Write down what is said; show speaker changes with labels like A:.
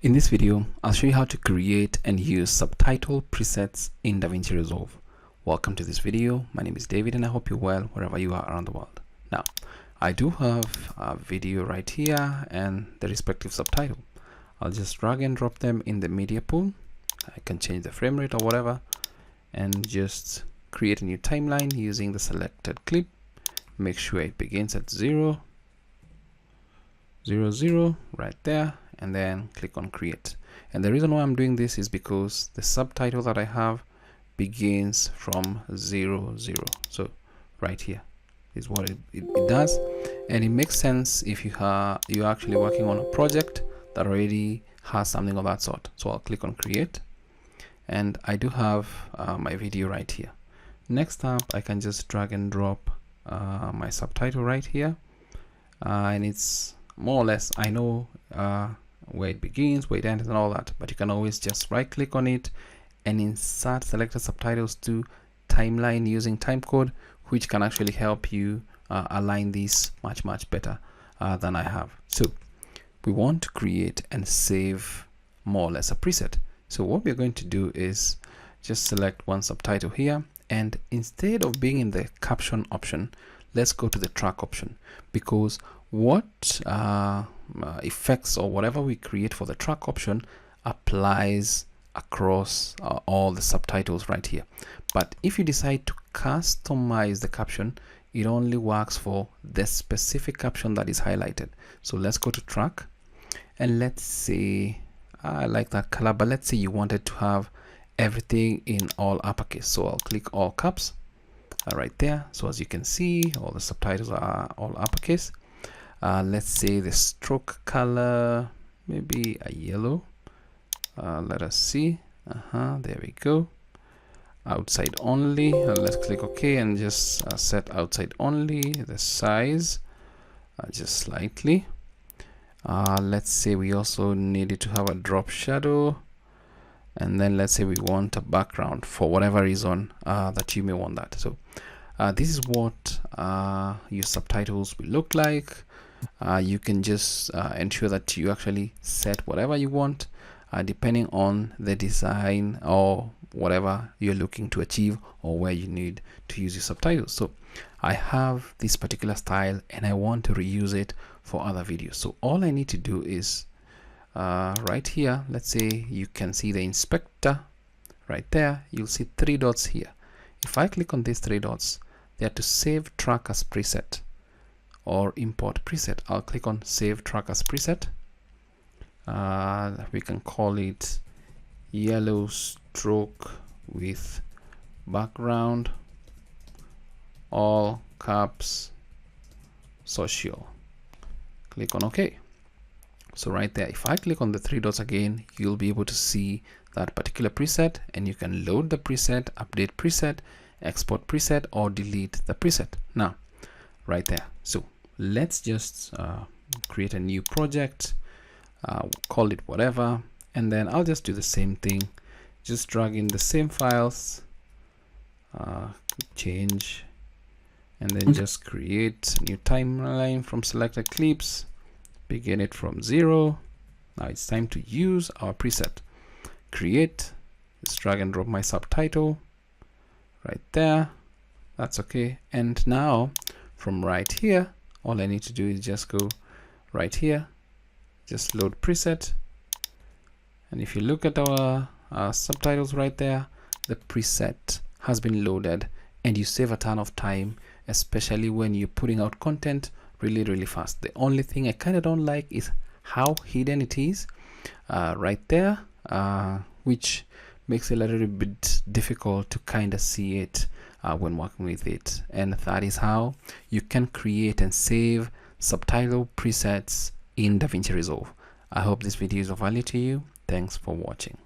A: In this video, I'll show you how to create and use subtitle presets in DaVinci Resolve. Welcome to this video. My name is David and I hope you're well wherever you are around the world. Now, I do have a video right here and the respective subtitle. I'll just drag and drop them in the media pool. I can change the frame rate or whatever and just create a new timeline using the selected clip. Make sure it begins at 0, 0, 0 right there, and then click on create. And the reason why I'm doing this is because the subtitle that I have begins from 0, 0. So right here is what it does, and it makes sense if you're actually working on a project that already has something of that sort. So I'll click on create, and I do have my video right here. Next up, I can just drag and drop my subtitle right here, and it's more or less, I know where it begins, where it ends and all that, but you can always just right click on it and insert selected subtitles to timeline using timecode, which can actually help you align these much better than I have. So we want to create and save more or less a preset. So what we're going to do is just select one subtitle here, and instead of being in the caption option, let's go to the track option, because what effects or whatever we create for the track option applies across all the subtitles right here. But if you decide to customize the caption, it only works for the specific caption that is highlighted. So let's go to track, and let's say I like that color, but let's say you wanted to have everything in all uppercase. So I'll click all caps right there. So as you can see, all the subtitles are all uppercase. Let's say the stroke color, maybe a yellow. Let us see. There we go. Outside only. Let's click OK and just set outside only. The size just slightly. Let's say we also needed to have a drop shadow, and then let's say we want a background for whatever reason that you may want that. So this is what your subtitles will look like. You can just ensure that you actually set whatever you want depending on the design or whatever you're looking to achieve or where you need to use your subtitles. So I have this particular style and I want to reuse it for other videos. So all I need to do is right here, let's say you can see the inspector right there. You'll see 3 dots here. If I click on these 3 dots, they are to save track as preset or import preset. I'll click on save track as preset. We can call it yellow stroke with background, all caps, social. Click on OK. So right there, if I click on the 3 dots again, you'll be able to see that particular preset, and you can load the preset, update preset, export preset, or delete the preset. Now right there, so let's just create a new project, call it whatever, and then I'll just do the same thing. Just drag in the same files, change, and then just create a new timeline from selected clips, begin it from 0. Now it's time to use our preset. Create, just drag and drop my subtitle right there. That's okay. And now from right here, all I need to do is just go right here, just load preset, and if you look at our subtitles right there, the preset has been loaded, and you save a ton of time, especially when you're putting out content really fast. The only thing I kind of don't like is how hidden it is right there, which makes it a little bit difficult to kind of see it when working with it. And that is how you can create and save subtitle presets in DaVinci Resolve. I hope this video is of value to you. Thanks for watching.